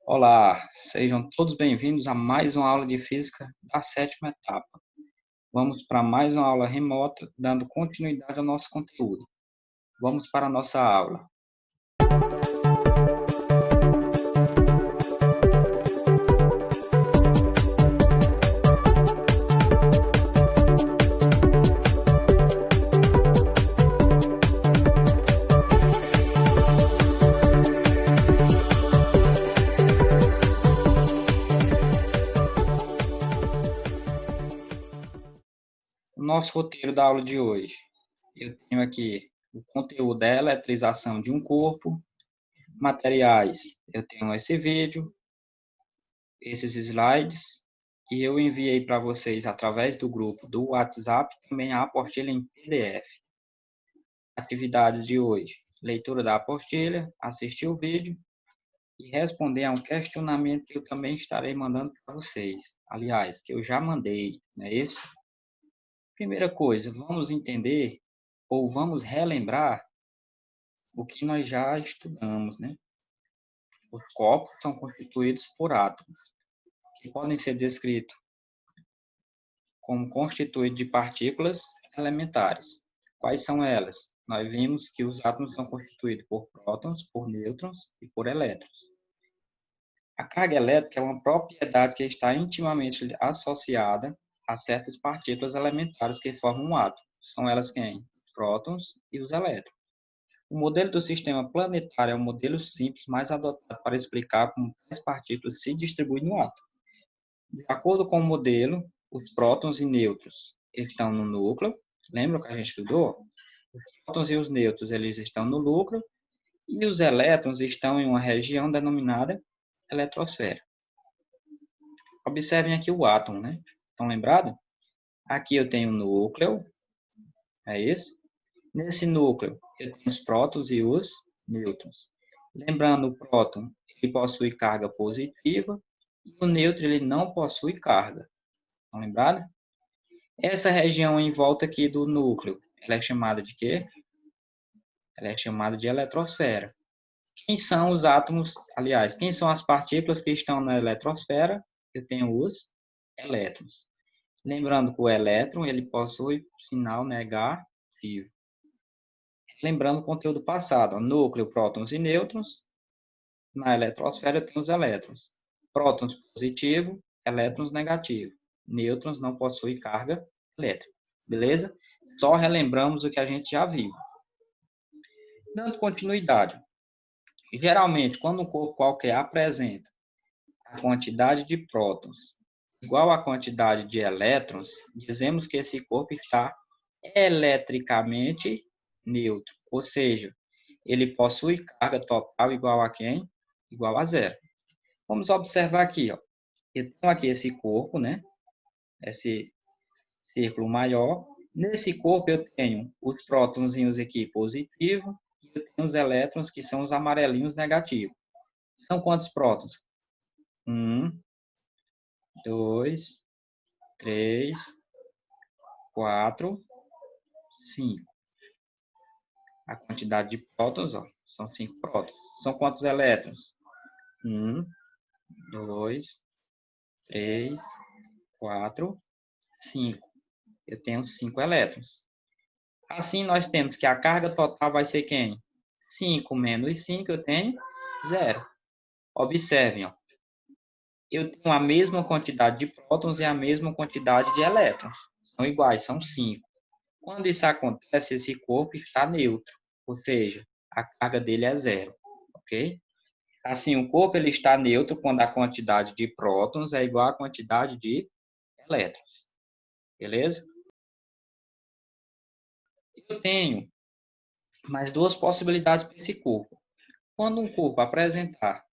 Olá, sejam todos bem-vindos a mais uma aula de física da sétima etapa. Vamos para mais uma aula remota, dando continuidade ao nosso conteúdo. Vamos para a nossa aula. O nosso roteiro da aula de hoje. Eu tenho aqui o conteúdo da eletrização de um corpo, materiais, eu tenho esse vídeo, esses slides, e eu enviei para vocês através do grupo do WhatsApp também a apostila em PDF. Atividades de hoje: leitura da apostila, assistir o vídeo e responder a um questionamento que eu também estarei mandando para vocês. Aliás, que eu já mandei, não é isso? Primeira coisa, vamos entender ou vamos relembrar o que nós já estudamos, né? Os corpos são constituídos por átomos, que podem ser descritos como constituídos de partículas elementares. Quais são elas? Nós vimos que os átomos são constituídos por prótons, por nêutrons e por elétrons. A carga elétrica é uma propriedade que está intimamente associada a certas partículas elementares que formam um átomo. São elas quem? Os prótons e os elétrons. O modelo do sistema planetário é um modelo simples, mais adotado para explicar como tais partículas se distribuem no átomo. De acordo com o modelo, os prótons e nêutrons estão no núcleo. Lembra que a gente estudou? Os prótons e os nêutrons eles estão no núcleo e os elétrons estão em uma região denominada eletrosfera. Observem aqui o átomo, né? Estão lembrados? Aqui eu tenho o núcleo, é isso? Nesse núcleo eu tenho os prótons e os nêutrons. Lembrando, o próton ele possui carga positiva e o nêutron ele não possui carga. Estão lembrados? Essa região em volta aqui do núcleo, ela é chamada de quê? Ela é chamada de eletrosfera. Quem são os átomos, aliás, quem são as partículas que estão na eletrosfera? Eu tenho os elétrons. Lembrando que o elétron ele possui sinal negativo. Lembrando o conteúdo passado, núcleo, prótons e nêutrons. Na eletrosfera tem os elétrons. Prótons positivo, elétrons negativo. Nêutrons não possuem carga elétrica. Beleza? Só relembramos o que a gente já viu. Dando continuidade. Geralmente, quando um corpo qualquer apresenta a quantidade de prótons igual à quantidade de elétrons, dizemos que esse corpo está eletricamente neutro, ou seja, ele possui carga total igual a quem? Igual a zero. Vamos observar aqui, ó. Eu tenho aqui esse corpo, né? Esse círculo maior. Nesse corpo eu tenho os prótonzinhos aqui positivos e eu tenho os elétrons que são os amarelinhos negativos. São quantos prótons? 1, 2, 3, 4, 5. A quantidade de prótons, ó, são 5 prótons. São quantos elétrons? 1, 2, 3, 4, 5. Eu tenho 5 elétrons. Assim, nós temos que a carga total vai ser quem? 5 menos 5, eu tenho 0. Observem, ó. Eu tenho a mesma quantidade de prótons e a mesma quantidade de elétrons. São iguais, são 5. Quando isso acontece, esse corpo está neutro, ou seja, a carga dele é 0, ok? Assim, o corpo ele está neutro quando a quantidade de prótons é igual à quantidade de elétrons, beleza? Eu tenho mais duas possibilidades para esse corpo. Quando um corpo apresentar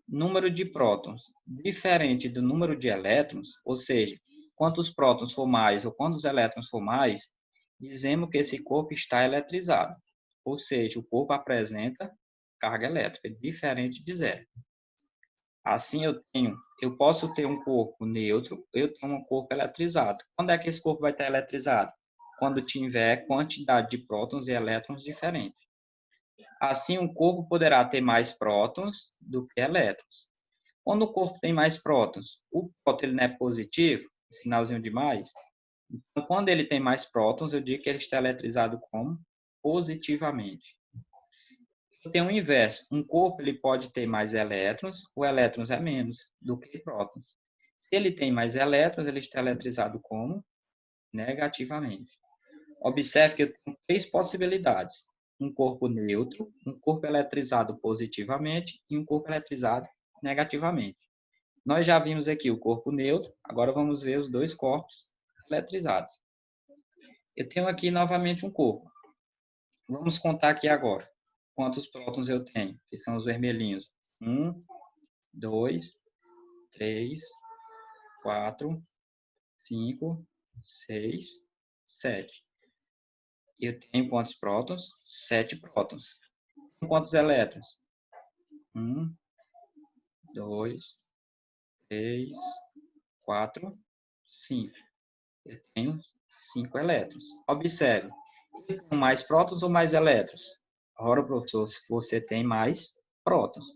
número de prótons diferente do número de elétrons, ou seja, quantos prótons for mais ou quantos elétrons for mais, dizemos que esse corpo está eletrizado, ou seja, o corpo apresenta carga elétrica diferente de zero. Assim eu posso ter um corpo neutro, eu tenho um corpo eletrizado. Quando é que esse corpo vai estar eletrizado? Quando tiver quantidade de prótons e elétrons diferentes. Assim, um corpo poderá ter mais prótons do que elétrons. Quando o corpo tem mais prótons, o próton ele não é positivo, sinalzinho de mais. Então, quando ele tem mais prótons, eu digo que ele está eletrizado como positivamente. Tem o inverso. Um corpo ele pode ter mais elétrons, o elétrons é menos do que prótons. Se ele tem mais elétrons, ele está eletrizado como negativamente. Observe que eu tenho 3 possibilidades. Um corpo neutro, um corpo eletrizado positivamente e um corpo eletrizado negativamente. Nós já vimos aqui o corpo neutro, agora vamos ver os 2 corpos eletrizados. Eu tenho aqui novamente um corpo. Vamos contar aqui agora quantos prótons eu tenho, que são os vermelhinhos. 1, 2, 3, 4, 5, 6, 7. Eu tenho quantos prótons? 7 prótons. Quantos elétrons? 1, 2, 3, 4, 5. Eu tenho 5 elétrons. Observe, eu tenho mais prótons ou mais elétrons? Ora, professor, se você tem mais prótons.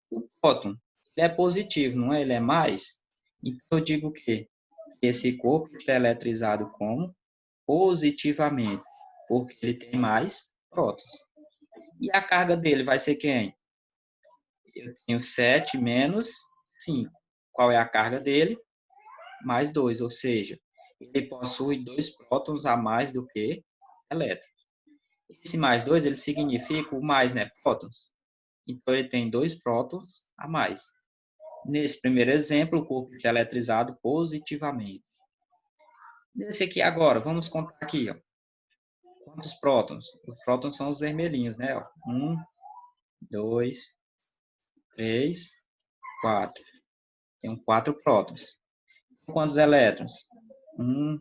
O próton ele é positivo, não é? Ele é mais. Então, eu digo que esse corpo está eletrizado como positivamente, porque ele tem mais prótons. E a carga dele vai ser quem? Eu tenho 7 menos 5. Qual é a carga dele? Mais 2, ou seja, ele possui 2 prótons a mais do que elétrons. Esse mais 2, ele significa o mais, né? Prótons. Então, ele tem 2 prótons a mais. Nesse primeiro exemplo, o corpo está eletrizado positivamente. Nesse aqui agora, vamos contar aqui, ó. Quantos prótons? Os prótons são os vermelhinhos, né? 1, 2, 3, 4. Tem 4 prótons. Quantos elétrons? 1,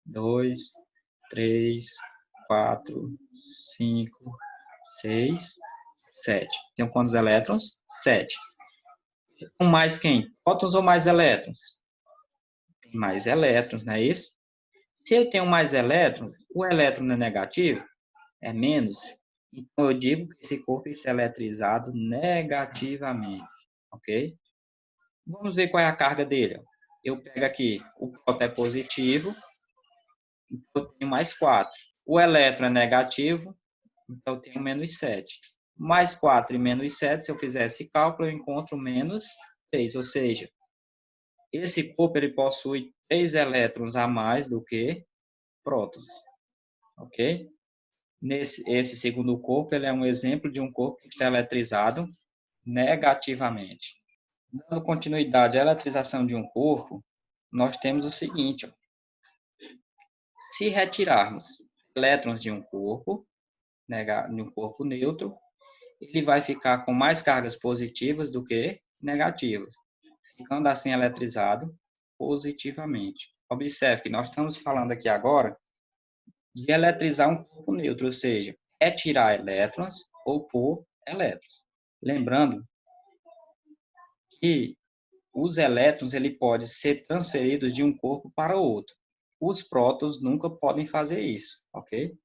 2, 3, 4, 5, 6, 7. Tem quantos elétrons? 7. Com mais quem? Prótons ou mais elétrons? Tem mais elétrons, não é isso? Se eu tenho mais elétrons, o elétron é negativo? É menos. Então, eu digo que esse corpo está eletrizado negativamente, ok? Vamos ver qual é a carga dele. Eu pego aqui, o próton é positivo, então eu tenho mais 4. O elétron é negativo, então eu tenho menos 7. Mais 4 e menos 7, se eu fizer esse cálculo, eu encontro menos 3. Ou seja, esse corpo ele possui 3 elétrons a mais do que prótons, ok? Esse segundo corpo ele é um exemplo de um corpo que está eletrizado negativamente. Dando continuidade à eletrização de um corpo, nós temos o seguinte: ó. Se retirarmos elétrons de um corpo neutro, ele vai ficar com mais cargas positivas do que negativas, ficando assim eletrizado positivamente. Observe que nós estamos falando aqui agora de eletrizar um corpo neutro, ou seja, retirar elétrons ou pôr elétrons. Lembrando que os elétrons ele pode ser transferidos de um corpo para outro. Os prótons nunca podem fazer isso, ok?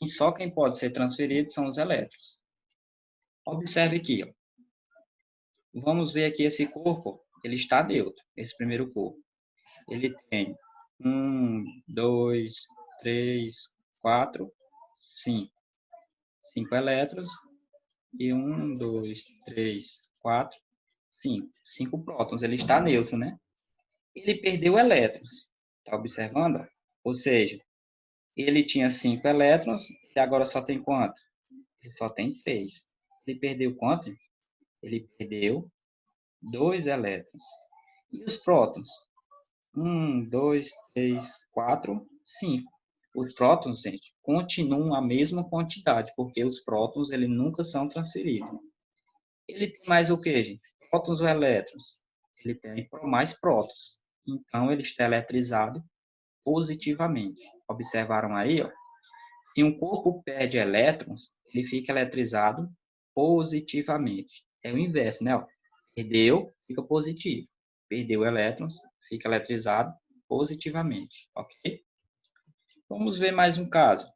E só quem pode ser transferido são os elétrons. Observe aqui, ó. Vamos ver aqui esse corpo, ele está neutro, esse primeiro corpo. Ele tem 1, 2, 3, 4, 5. 5 elétrons e 1, 2, 3, 4, 5. 5 prótons, ele está neutro, né? Ele perdeu elétrons, tá observando? Ou seja, ele tinha 5 elétrons e agora só tem quanto? Ele só tem 3. Ele perdeu quanto? Ele perdeu 2 elétrons. E os prótons? 1, 2, 3, 4, 5. Os prótons, gente, continuam a mesma quantidade, porque os prótons ele nunca são transferidos. Ele tem mais o que, gente? Prótons ou elétrons? Ele tem mais prótons. Então, ele está eletrizado positivamente. Observaram aí, ó? Se um corpo perde elétrons, ele fica eletrizado positivamente. É o inverso, né? Ó. Perdeu, fica positivo. Perdeu elétrons, fica eletrizado positivamente, ok? Vamos ver mais um caso.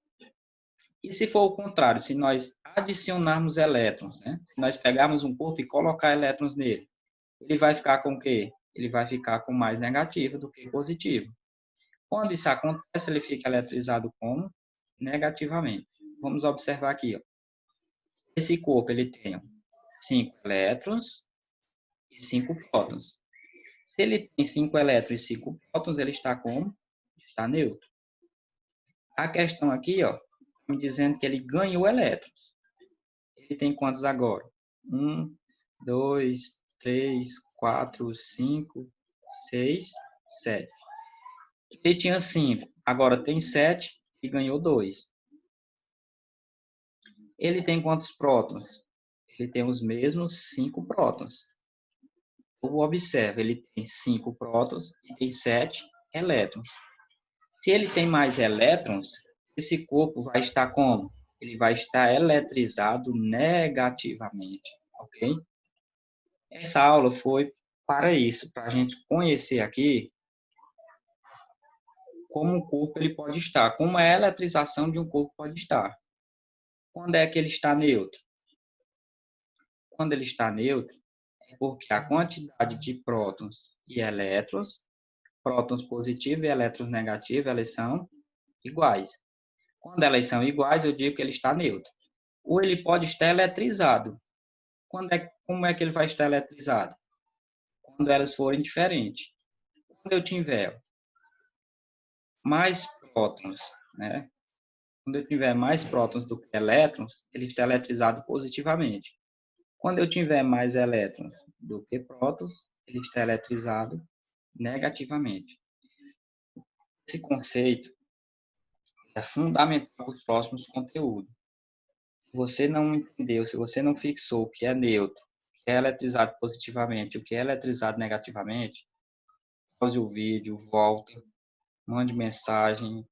E se for o contrário, se nós adicionarmos elétrons, né? Se nós pegarmos um corpo e colocar elétrons nele, ele vai ficar com o quê? Ele vai ficar com mais negativo do que positivo. Quando isso acontece, ele fica eletrizado como? Negativamente. Vamos observar aqui, ó. Esse corpo ele tem 5 elétrons e 5 prótons. Se ele tem 5 elétrons e 5 prótons, ele está como? Está neutro. A questão aqui, ó, me dizendo que ele ganhou elétrons. Ele tem quantos agora? 1, 2, 3, 4, 5, 6, 7. Ele tinha 5, agora tem 7 e ganhou 2. Ele tem quantos prótons? Ele tem os mesmos 5 prótons. Observe, ele tem 5 prótons e tem 7 elétrons. Se ele tem mais elétrons, esse corpo vai estar como? Ele vai estar eletrizado negativamente, ok? Essa aula foi para isso, para a gente conhecer aqui como o corpo ele pode estar, como a eletrização de um corpo pode estar. Quando é que ele está neutro? Quando ele está neutro, é porque a quantidade de prótons e elétrons, prótons positivos e elétrons negativos, elas são iguais. Quando elas são iguais, eu digo que ele está neutro. Ou ele pode estar eletrizado. Como é que ele vai estar eletrizado? Quando elas forem diferentes. Quando eu tiver mais prótons, né? Quando eu tiver mais prótons do que elétrons, ele está eletrizado positivamente. Quando eu tiver mais elétrons do que prótons, ele está eletrizado negativamente. Esse conceito é fundamental para os próximos conteúdos. Se você não entendeu, se você não fixou o que é neutro, o que é eletrizado positivamente, o que é eletrizado negativamente, pause o vídeo, volta, mande mensagem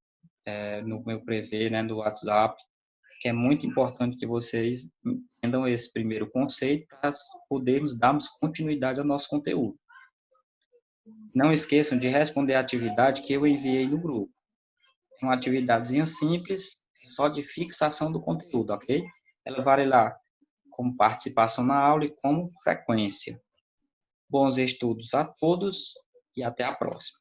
no meu privê, né, do WhatsApp, que é muito importante que vocês entendam esse primeiro conceito para podermos darmos continuidade ao nosso conteúdo. Não esqueçam de responder a atividade que eu enviei no grupo. É uma atividadezinha simples, só de fixação do conteúdo, ok? Ela vale lá como participação na aula e como frequência. Bons estudos a todos e até a próxima.